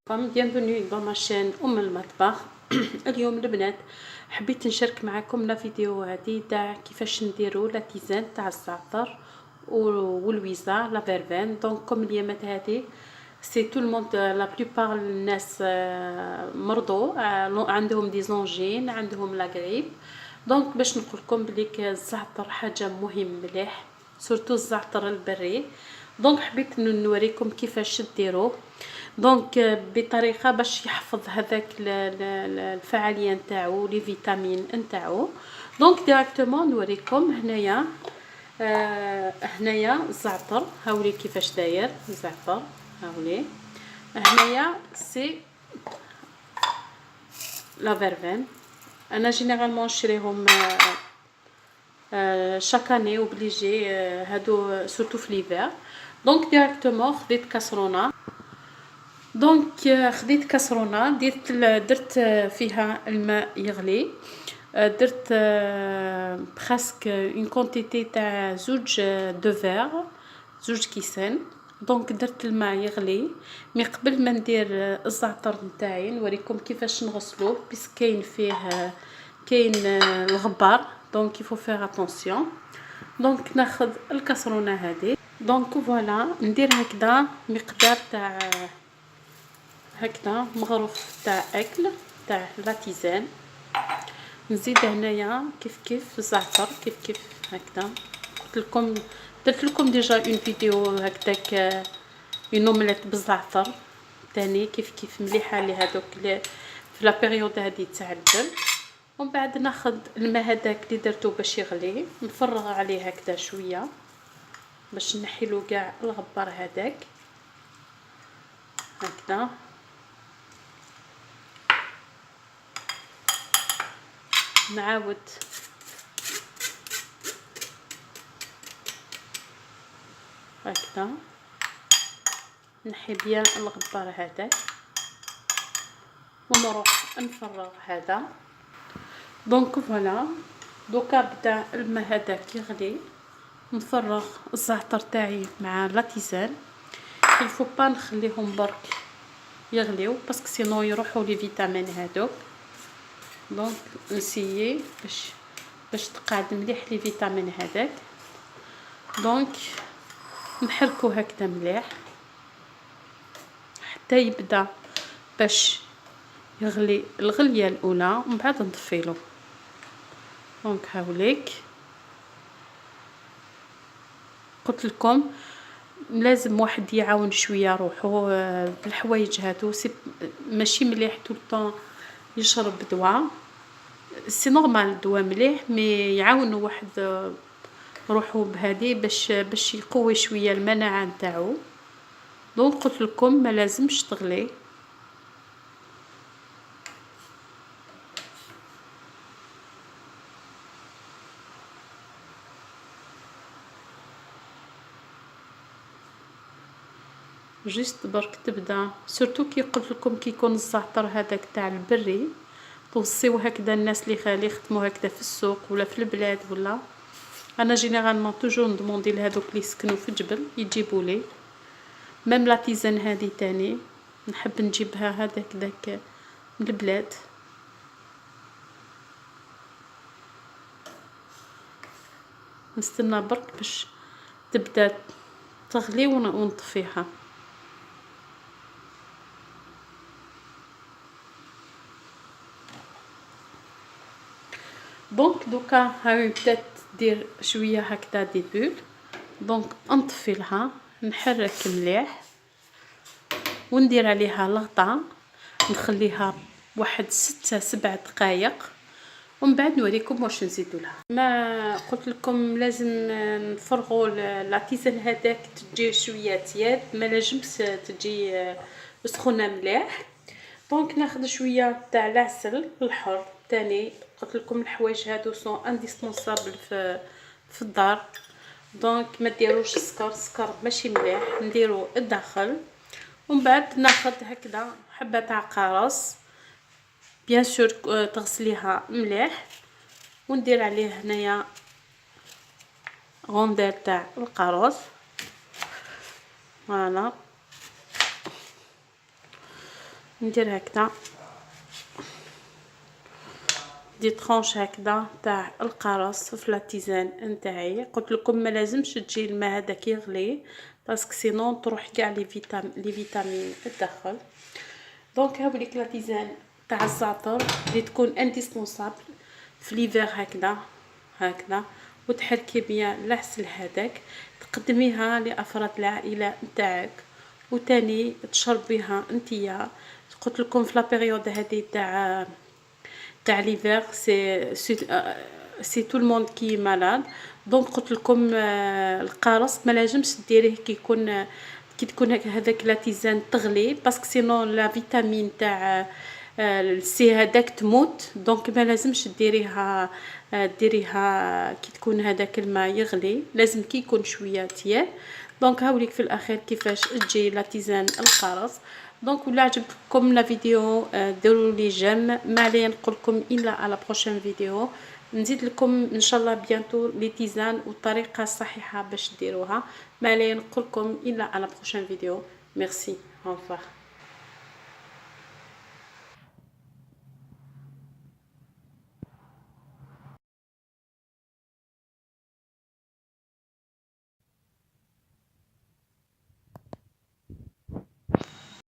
bienvenue dans ma chaîne المطبخ. اليوم البنات حبيت نشارك معكم لا فيديو هذه تاع كيفاش نديرو لا تيزان تاع الزعتر والويزا لا فيرفين. دونك كوم اليامات هذه سي تو الموند لا بلوبار الناس مرضو عندهم دي زونجين عندهم لا غريب. دونك باش نقول لكم بلي الزعتر حاجه مهم مليح سورتو الزعتر البري. دونك حبيت نوريكم كيفاش ديروه دونك بطريقه باش يحفظ هذاك الفعاليه نتاعو لي فيتامين نتاعو. دونك ديريكتومون نوريكم هنايا هنايا الزعتر هاولي كيفاش داير الزعتر هاولي هنايا سي لا فيرفين. انا جينيرالمون نشريهم شاك اني اوبليجي هادو سورتو في ليفير. دونك ديريكتومون خديت كاسرونه دونك خديت كاسرونه درت فيها الماء يغلي درت بريسك اون كونتيتي تاع زوج دو فير زوج كيسان. دونك درت الماء يغلي مي قبل ما ندير الزعتر نتاعي نوريكم كيفاش نغسلوه بس كاين فيه كاين الغبار دونك يفو فير اتونسيون. دونك ناخذ الكاسرونه هذه دونك فوالا ندير هكذا مقدار تاع هكذا مغروف تاع اكل تاع لا تيزان. نزيد هنايا كيف الزعتر كيف هكذا. درت لكم ديجا اون فيديو هكذاك اون اومليت بالزعتر ثاني كيف مليحه لي هذوك في لا بيريود هذه تاع البرد. ومن بعد ناخذ الماء هذاك اللي درتو باش يغلي نفرغ عليه هكذا شويه باش نحيلو كاع الغبار هذاك هكذا. نعاود هكذا نحي بيان الغبار هذاك ونروح نفرغ هذا. دونك فوالا دوكا بدا الماء هذاك يغلي نفرغ الزعتر تاعي مع لا تيزان. الفو با نخليهم برك يغليو باسكو سينو يروحوا لي فيتامين هذوك. دونك نسيي باش تقعد مليح لي فيتامين هذاك. دونك نحركو هكذا مليح حتى يبدا باش يغلي الغليه الاولى ومن بعد نطفيلو. دونك هاوليك قلت لكم لازم واحد يعاون شويه روحو بالحوايج هادو ماشي مليح طول الطون يشرب دواء سي نورمال الدواء مليح مي يعاونوا واحد روحو بهذه باش يقوي شويه المناعه نتاعو. دونك قلت لكم ما لازمش تغلي. جست برك تبدا سورتو كي قلت لكم كي يكون الزعتر هذاك تاع البري توصيو هكذا الناس اللي يخدموا هكذا في السوق ولا في البلاد ولا. انا جينيرالمون توجور ندوموندي لهذوك اللي يسكنوا في الجبل يجيبوا لي ميم لا تيزان هذه تاني نحب نجيبها هذاك من البلاد. نستنى برك باش تبدا تغلي ونطفيها. دونك دوكا هاي بدات دير شويه هكذا دي بول. دونك نطفي لها نحرك مليح وندير عليها لغطه نخليها واحد 6-7 دقائق ومن بعد نوريكم واش نزيدو لها. ما قلت لكم لازم نفرغوا لا تيزان هذاك تجي شويه تياد ما لازمش تجي سخونه مليح. دونك ناخذ شويه تاع العسل الحر ثاني. قلت لكم الحوايج هادو سون انديسبونسابل في الدار. دونك ما ديروش السكر ماشي مليح نديرو الداخل. ومن بعد ناخذ هكذا حبه تاع قرص بيان سور تغسليها مليح وندير عليه هنايا غوندير تاع القرص فوالا. ندير هكذا دي طرونش هكذا تاع القرص في لاتيزان نتاعي. قلت لكم ما لازمش تجي الماء هذاك يغلي باسكو سينون تروح كاع لي فيتامين الداخل. دونك هاوليك لاتيزان تاع الزعتر اللي تكون انديسبونسابل في ليفير هكذا وتحركي بيان العسل هذاك تقدميها لافراد العائله نتاعك وتاني تشربيها نتيا. قلت لكم في لا بيريود هذه تاع ليفير سي تو الموند كي مالاد. دونك قلت لكم القرص ما لازمش ديريه كي تكون هذاك لاتيزان تغلي باسكو سينون لا فيتامين تاع السي هذاك تموت. دونك ما لازمش ديريها كي تكون هذاك الماء يغلي، لازم كي يكون شويه تيال. دونك هاوليك في الاخير كيفاش تجي لاتيزان القرص. دونك ولا عجبتكم لا فيديو ديروا لي جيم، ما عليا نقول لكم الا على بروشين فيديو نزيد لكم ان شاء الله بيانتو لي تيزان والطريقه الصحيحه باش ديروها. ما عليا نقول لكم الا على بروشين فيديو. ميرسي، au revoir.